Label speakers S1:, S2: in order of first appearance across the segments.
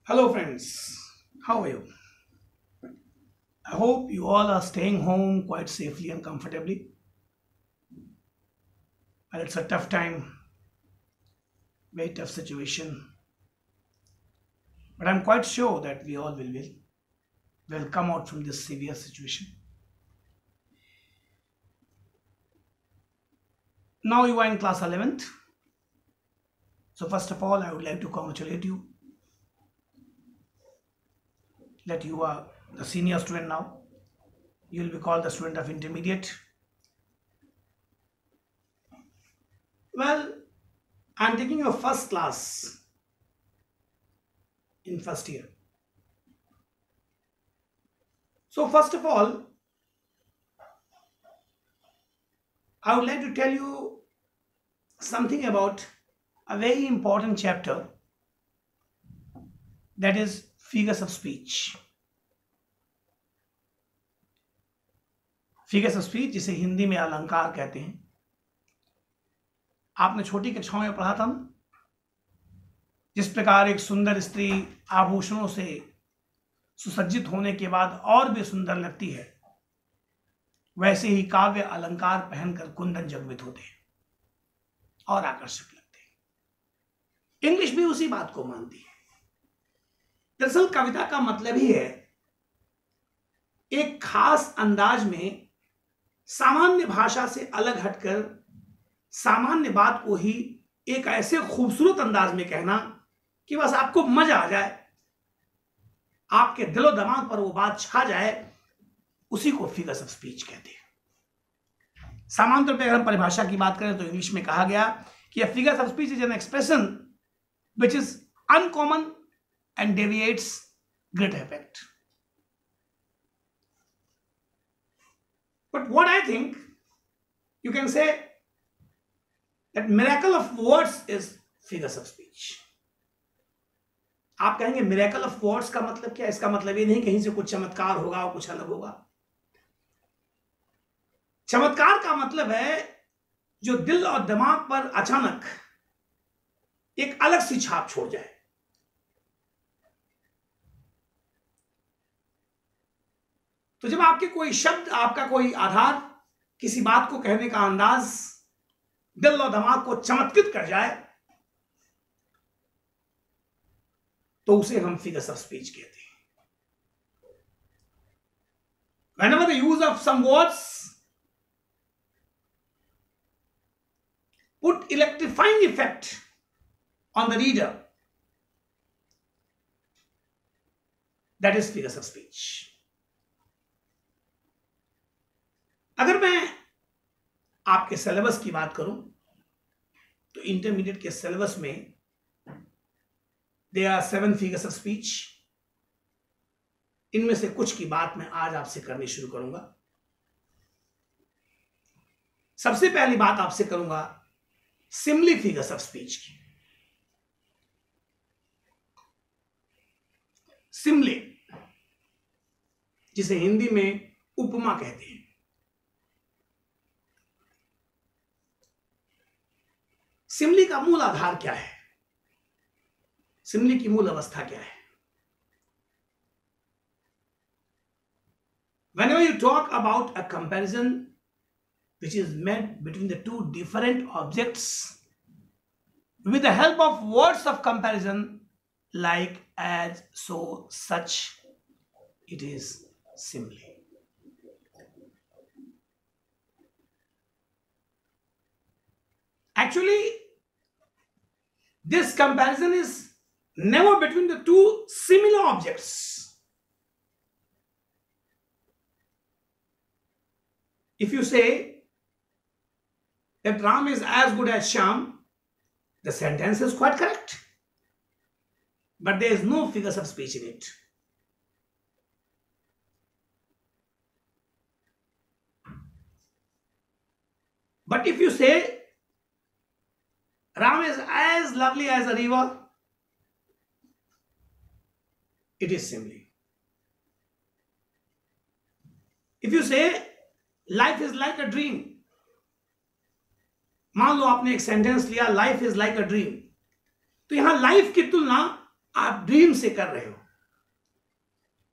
S1: Hello, friends. How are you? I hope you all are staying home quite safely and comfortably. And it's a tough time, very tough situation. But I'm quite sure that we all will come out from this severe situation. Now you are in class 11th. So first of all, I would like to congratulate you that you are the senior student now. You will be called the student of intermediate. Well, I'm taking your first class in first year. So first of all, I would like to tell you something about a very important chapter, that is figures of speech. Figures of speech जिसे हिंदी में अलंकार कहते हैं। आपने छोटी कक्षाओं में पढ़ा था ना, जिस प्रकार एक सुंदर स्त्री आभूषणों से सुसज्जित होने के बाद और भी सुंदर लगती है, वैसे ही काव्य अलंकार पहनकर कुंदन जगवित होते हैं और आकर्षक लगते हैं। इंग्लिश भी उसी बात को मानती है। दरअसल कविता का मतलब ही है एक खास अंदाज में सामान्य भाषा से अलग हटकर सामान्य बात को ही एक ऐसे खूबसूरत अंदाज में कहना कि बस आपको मजा आ जाए, आपके दिलो दिमाग पर वो बात छा जाए, उसी को फिगर्स ऑफ स्पीच कहते हैं। सामान्य तौर पर अगर हम परिभाषा की बात करें तो इंग्लिश में कहा गया कि figures of speech is an expression which is uncommon and deviates great effect. But what I think, you can say that miracle of words is figures of speech. आप कहेंगे miracle of words का मतलब क्या? इसका मतलब ये नहीं कहीं से कुछ चमत्कार होगा और कुछ अलग होगा। चमत्कार का मतलब है जो दिल और दिमाग पर अचानक एक अलग सी छाप छोड़ जाए। तो जब आपके कोई शब्द, आपका कोई आधार, किसी बात को कहने का अंदाज दिल और दिमाग को चमत्कृत कर जाए, तो उसे हम फिगर्स ऑफ स्पीच कहते हैं। Whenever the use of some words put electrifying effect on the reader, that is figures of speech. अगर मैं आपके सिलेबस की बात करूं तो इंटरमीडिएट के सिलेबस में there are 7 figures of speech. इनमें से कुछ की बात मैं आज आपसे करनी शुरू करूंगा। सबसे पहली बात आपसे करूंगा सिमिली फिगर्स ऑफ स्पीच की। सिमिली, जिसे हिंदी में उपमा कहते हैं। सिमिली का मूल आधार क्या है? सिमिली की मूल अवस्था क्या है? Whenever you talk about a comparison which is made between the two different objects with the help of words of comparison like, as, so, such, it is simile. Actually, this comparison is never between the two similar objects. If you say that Ram is as good as Shyam, the sentence is quite correct. But there is no figures of speech in it. But if you say Ram is as lovely as a river, it is simile. If you say life is like a dream, मान लो आपने एक sentence लिया life is like a dream, तो यहां life की तुलना आप dream से कर रहे हो,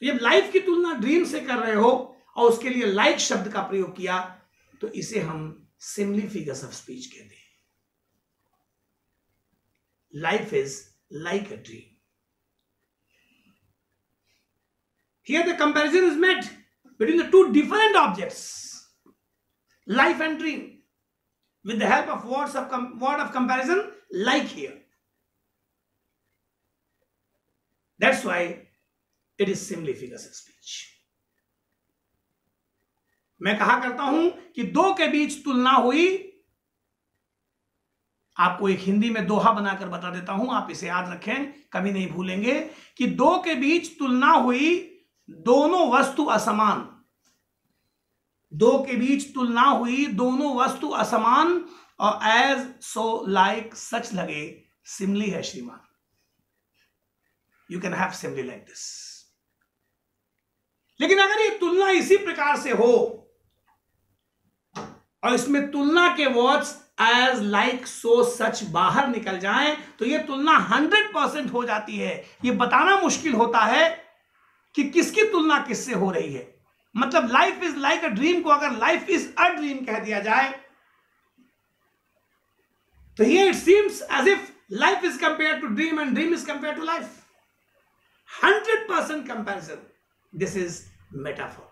S1: तो जब लाइफ की तुलना ड्रीम से कर रहे हो और उसके लिए लाइक शब्द का प्रयोग किया, तो इसे हम सिमिली फिगर्स ऑफ स्पीच कहते हैं। Life is like a dream. Here the comparison is made between the two different objects, life and dream, with the help of word of comparison, like here. That's why it is simile figures of speech. मैं कहा करता हूं कि दो के बीच तुलना हुई। आपको एक हिंदी में दोहा बनाकर बता देता हूं, आप इसे याद रखें, कभी नहीं भूलेंगे, कि दो के बीच तुलना हुई, दोनों वस्तु असमान। दो के बीच तुलना हुई, दोनों वस्तु असमान, और एज सो लाइक सच लगे, सिमली है श्रीमान। You can have simile like this. लेकिन अगर ये तुलना इसी प्रकार से हो और इसमें तुलना के वर्ड्स एज लाइक सो सच बाहर निकल जाएं, तो ये तुलना 100% हो जाती है। ये बताना मुश्किल होता है कि किसकी तुलना किससे हो रही है। मतलब life is like a dream को अगर लाइफ इज अ ड्रीम कह दिया जाए, तो here it seems as if life is compare to dream and dream is compare to life. 100% comparison. This is metaphor.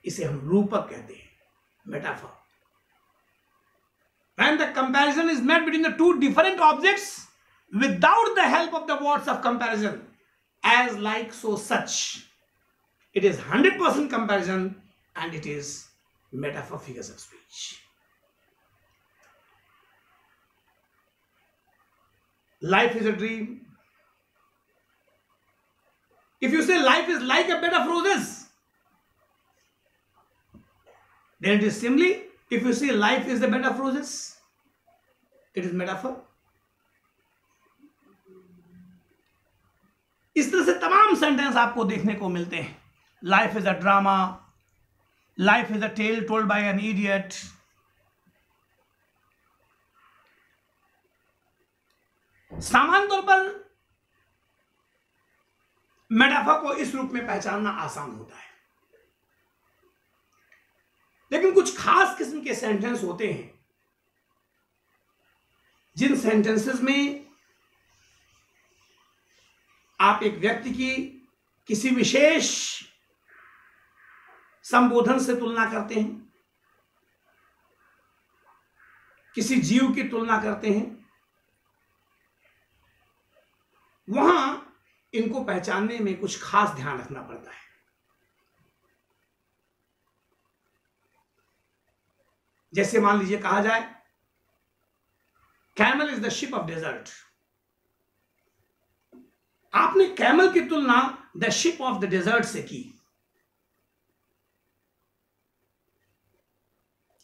S1: इसे हम रूपक कहते हैं, metaphor. When the comparison is made between the two different objects without the help of the words of comparison, as like so such, it is 100% comparison and it is metaphor figures of speech. Life is a dream. If you say life is like a bed of roses, then it is simile. If you say life is the bed of roses, it is metaphor. इस तरह से तमाम sentence आपको देखने को मिलते हैं। Life is a drama, life is a tale told by an idiot. सामान्य तौर पर मेटाफर को इस रूप में पहचानना आसान होता है, लेकिन कुछ खास किस्म के सेंटेंस होते हैं जिन सेंटेंसेस में आप एक व्यक्ति की किसी विशेष संबोधन से तुलना करते हैं, किसी जीव की तुलना करते हैं, वहां इनको पहचानने में कुछ खास ध्यान रखना पड़ता है। जैसे मान लीजिए कहा जाए camel is the ship of desert. आपने कैमल की तुलना the ship of the desert से की।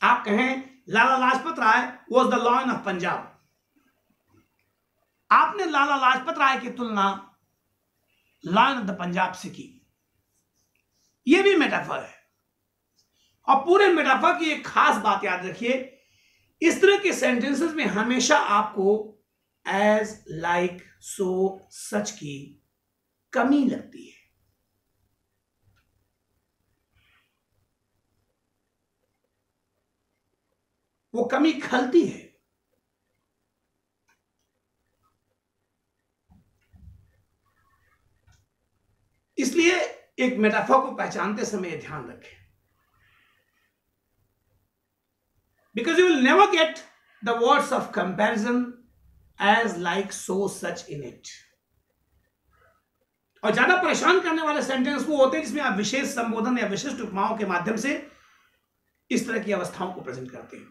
S1: आप कहें Lala Lajpat Rai was the lion of Punjab. आपने लाला लाजपत राय की तुलना लॉयन ऑफ द पंजाब से की। यह भी मेटाफर है। और पूरे मेटाफर की एक खास बात याद रखिए, इस तरह के सेंटेंसेस में हमेशा आपको एज लाइक सो सच की कमी लगती है। वो कमी खलती है। इसलिए एक मेटाफर को पहचानते समय ध्यान रखें, because you will never get the words of comparison as like so such in it. और ज्यादा परेशान करने वाले सेंटेंस वो होते हैं जिसमें आप विशेष संबोधन या विशिष्ट उपमाओं के माध्यम से इस तरह की अवस्थाओं को प्रेजेंट करते हैं,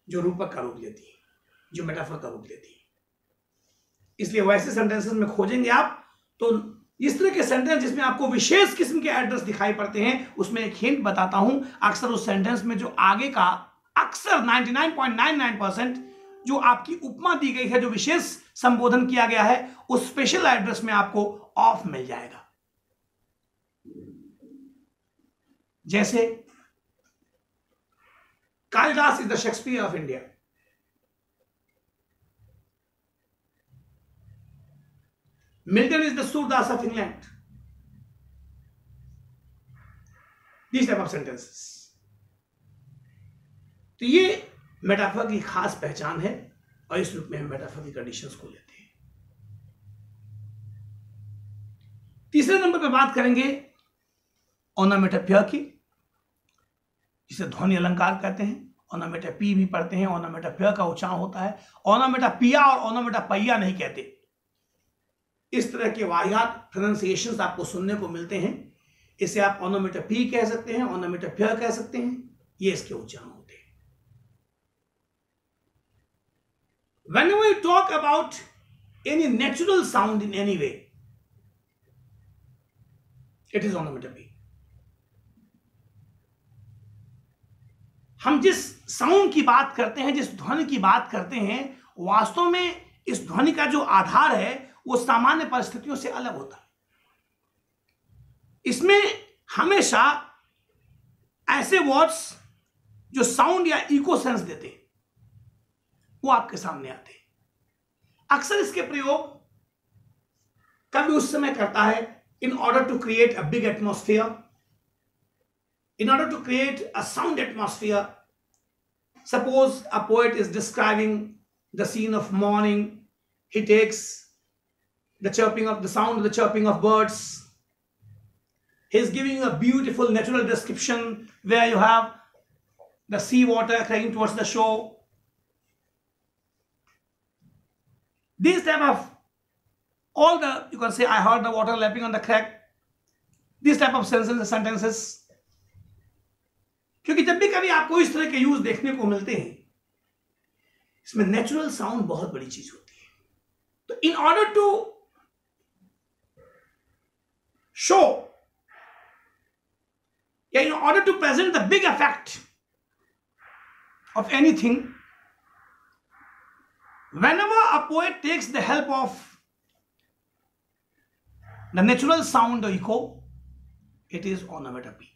S1: जो रूपक का रूप लेती है, जो मेटाफर का रूप लेती है। इसलिए वैसे सेंटेंसेस में खोजेंगे आप तो इस तरह के सेंटेंस जिसमें आपको विशेष किस्म के एड्रेस दिखाई पड़ते हैं, उसमें एक हिंट बताता हूं। अक्सर उस सेंटेंस में जो आगे का अक्सर 99.99% जो आपकी उपमा दी गई है, जो विशेष संबोधन किया गया है, उस स्पेशल एड्रेस में आपको ऑफ मिल जाएगा। जैसे Kalidas is the Shakespeare of India. Milton is the Surdas of England. These type of sentences. तो ये मेटाफर की खास पहचान है और इस रूप में हम मेटाफर की कंडीशंस को लेते हैं। तीसरे नंबर पे बात करेंगे ओनोमेटोपोइया की, जिसे ध्वनि अलंकार कहते हैं। ओनोमेटोपी भी पढ़ते हैं, ओनोमेटोपोइया का उच्चारण होता है। ओनोमेटोपिया और ओनोमेटोपोइया नहीं कहते। इस तरह के वाहियात प्रोनाउंसिएशंस आपको सुनने को मिलते हैं। इसे आप ओनोमेटोपी कह सकते हैं, ओनोमेटोपोइया कह सकते हैं, ये इसके उच्चारण होते हैं। Whenever you talk about any natural sound in any way, it is onomatopoeia. हम जिस साउंड की बात करते हैं, जिस ध्वनि की बात करते हैं, वास्तव में इस ध्वनि का जो आधार है वो सामान्य परिस्थितियों से अलग होता है। इसमें हमेशा ऐसे वर्ड्स जो साउंड या इको सेंस देते हैं वो आपके सामने आते हैं। अक्सर इसके प्रयोग कभी उस समय करता है in order to create a big atmosphere, in order to create a sound atmosphere. Suppose a poet is describing the scene of morning. He takes the chirping of the sound, the chirping of birds. He is giving you a beautiful natural description where you have the sea water crashing towards the shore. These type of all the, you can say, I heard the water lapping on the crack. These type of sentences. क्योंकि जब भी कभी आपको इस तरह के use देखने को मिलते हैं, इसमें नेचुरल साउंड बहुत बड़ी चीज होती है। तो इन ऑर्डर टू शो या in order to present the big effect of anything, whenever a poet takes the help of the natural sound or echo, it is onomatopoeia.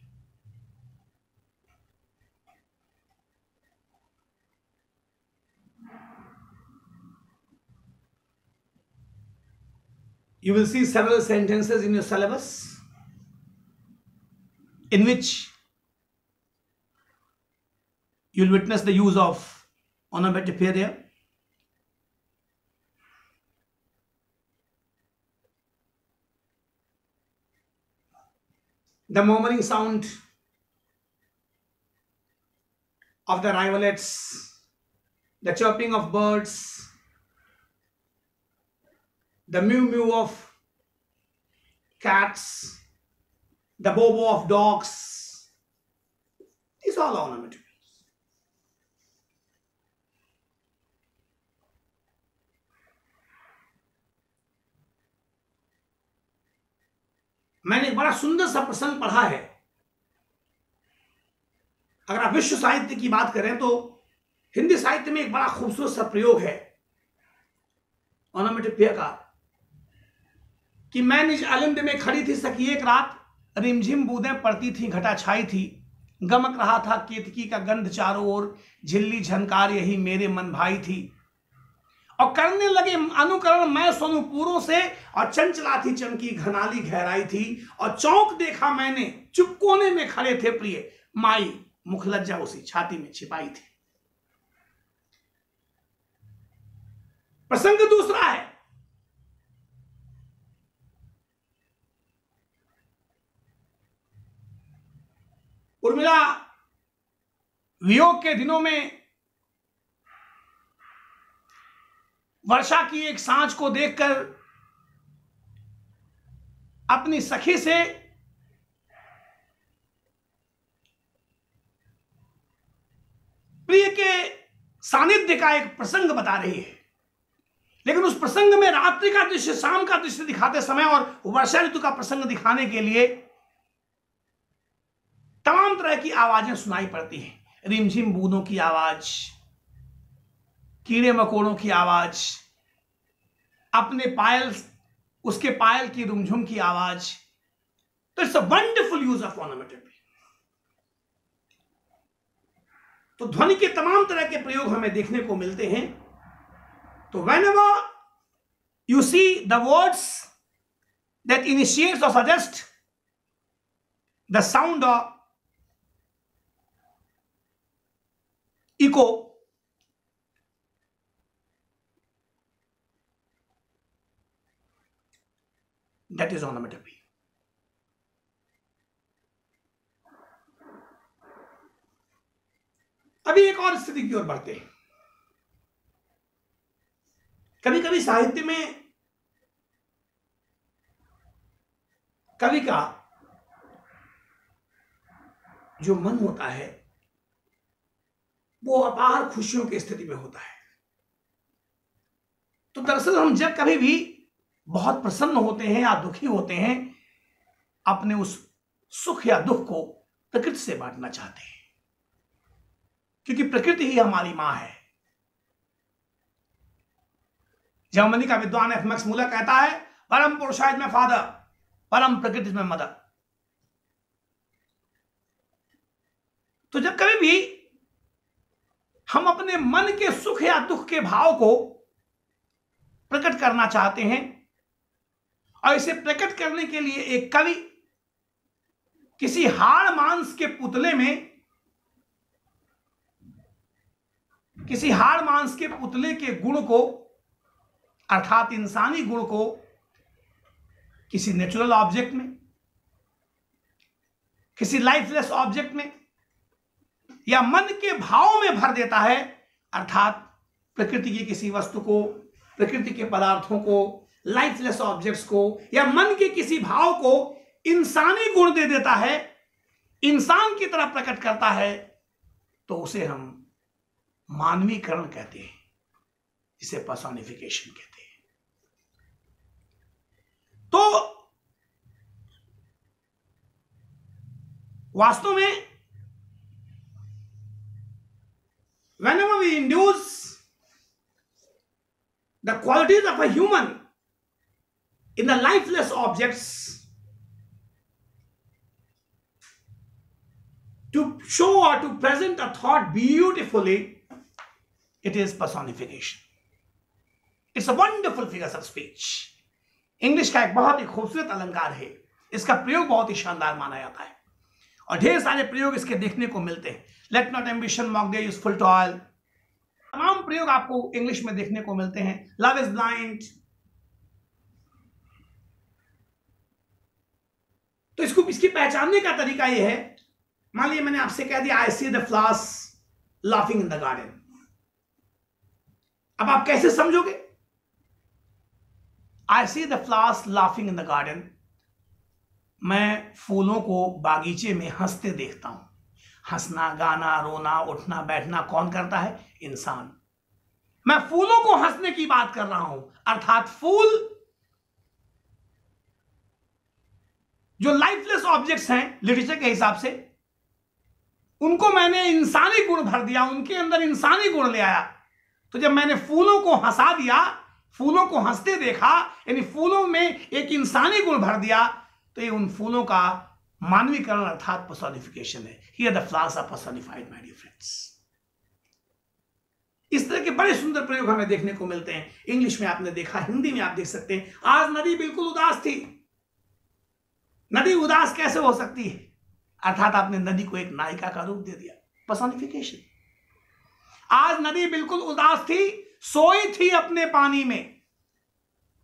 S1: You will see several sentences in your syllabus in which you will witness the use of onomatopoeia. The murmuring sound of the rivulets, the chirping of birds, the mew mew of cats, the bow bow of dogs, these are all onomatopoeias. मैंने एक बड़ा सुंदर सा प्रसंग पढ़ा है। अगर आप विश्व साहित्य की बात करें तो हिंदी साहित्य में एक बड़ा खूबसूरत सा प्रयोग है ओनोमेटोपोइया का, कि मैं निज आलिंद में खड़ी थी सखी एक रात, रिमझिम बूंदें पड़ती थी घटा छाई थी, गमक रहा था केतकी का गंध चारों ओर, झिल्ली झनकार यही मेरे मन भाई थी, और करने लगे अनुकरण मैं सोनूपुरों से, और चंचला थी चमकी घनाली गहराई थी, और चौंक देखा मैंने चुप कोने में खड़े थे प्रिय, माई मुख लज्जा उसी छाती में छिपाई थी। प्रसंग दूसरा है, उर्मिला वियोग के दिनों में वर्षा की एक सांझ को देखकर अपनी सखी से प्रिय के सानिध्य का एक प्रसंग बता रही है, लेकिन उस प्रसंग में रात्रि का दृश्य, शाम का दृश्य दिखाते समय और वर्षा ऋतु का प्रसंग दिखाने के लिए तमाम तरह की आवाजें सुनाई पड़ती हैं। रिमझिम बूंदों की आवाज, कीड़े मकोड़ों की आवाज, अपने पायल, उसके पायल की रुमझुम की आवाज। तो it's a wonderful use of ओनोमेटोपोइया। तो ध्वनि के तमाम तरह के प्रयोग हमें देखने को मिलते हैं। तो whenever you see the words that initiates or suggests the sound of echo, that is onomatopoeia. अभी एक और स्थिति की ओर बढ़ते हैं। कभी कभी साहित्य में कवि का जो मन होता है वो अपार खुशियों की स्थिति में होता है। तो दरअसल हम जब कभी भी बहुत प्रसन्न होते हैं या दुखी होते हैं, अपने उस सुख या दुख को प्रकृति से बांटना चाहते हैं, क्योंकि प्रकृति ही हमारी मां है। जर्मनी का विद्वान एफ मैक्स मूलर कहता है, परम पुरुषा इज माय फादर, परम प्रकृति इज माय मदर। तो जब कभी भी हम अपने मन के सुख या दुख के भाव को प्रकट करना चाहते हैं, और इसे प्रकट करने के लिए एक कवि किसी हाड़ मांस के पुतले में, किसी हाड़ मांस के पुतले के गुण को, अर्थात इंसानी गुण को, किसी नेचुरल ऑब्जेक्ट में, किसी लाइफलेस ऑब्जेक्ट में या मन के भाव में भर देता है, अर्थात प्रकृति की किसी वस्तु को, प्रकृति के पदार्थों को, लाइफलेस ऑब्जेक्ट्स को या मन के किसी भाव को इंसानी गुण दे देता है, इंसान की तरह प्रकट करता है, तो उसे हम मानवीकरण कहते हैं, जिसे पर्सोनिफिकेशन कहते हैं। तो वास्तव में whenever we induce the qualities of a human in the lifeless objects to show or to present a thought beautifully, it is personification. It's a wonderful figure of speech. English का एक बहुत ही खूबसूरत अलंकार है, इसका प्रयोग बहुत ही शानदार माना जाता है और ढेर सारे प्रयोग इसके देखने को मिलते हैं। Let not ambition mock the useful toil, तमाम प्रयोग आपको इंग्लिश में देखने को मिलते हैं। Love is blind. तो इसकी पहचानने का तरीका यह है, मान लीजिए मैंने आपसे कह दिया I see the flowers laughing in the garden. अब आप कैसे समझोगे? I see the flowers laughing in the garden, मैं फूलों को बागीचे में हंसते देखता हूं। हंसना, गाना, रोना, उठना, बैठना कौन करता है? इंसान। मैं फूलों को हंसने की बात कर रहा हूं, अर्थात फूल जो लाइफलेस ऑब्जेक्ट्स हैं लिटरेचर के हिसाब से, उनको मैंने इंसानी गुण भर दिया, उनके अंदर इंसानी गुण ले आया। तो जब मैंने फूलों को हंसा दिया, फूलों को हंसते देखा, यानी फूलों में एक इंसानी गुण भर दिया, तो ये उन फूलों का मानवीकरण अर्थात पर्सोनिफिकेशन है। Here the flowers are personified my dear friends. इस तरह के बड़े सुंदर प्रयोग हमें देखने को मिलते हैं। इंग्लिश में आपने देखा, हिंदी में आप देख सकते हैं। आज नदी बिल्कुल उदास थी। नदी उदास कैसे हो सकती है? अर्थात आपने नदी को एक नायिका का रूप दे दिया, पर्सोनिफिकेशन। आज नदी बिल्कुल उदास थी, सोई थी अपने पानी में,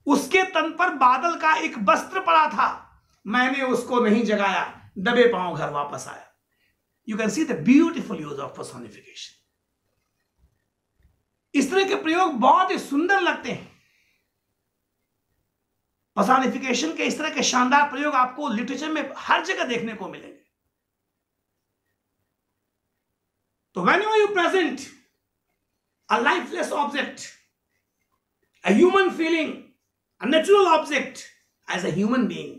S1: उसके तन पर बादल का एक वस्त्र पड़ा था, मैंने उसको नहीं जगाया, दबे पांव घर वापस आया। You can see the beautiful use of personification. इस तरह के प्रयोग बहुत ही सुंदर लगते हैं। पर्सोनिफिकेशन के इस तरह के शानदार प्रयोग आपको लिटरेचर में हर जगह देखने को मिलेंगे। तो whenever you present a lifeless object, a human feeling, a natural object as a human being,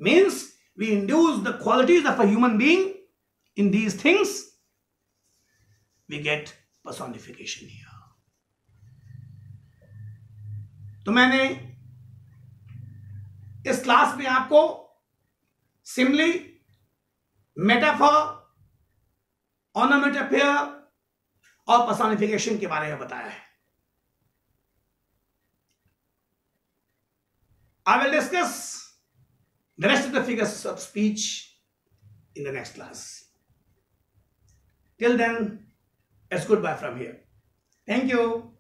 S1: means we induce the qualities of a human being in these things, we get personification here. तो मैंने इस class में आपको simile, metaphor, ऑनोमेटोपोइया और personification के बारे में बताया है। I will discuss the rest of the figures of speech in the next class. Till then, it's goodbye from here. Thank you.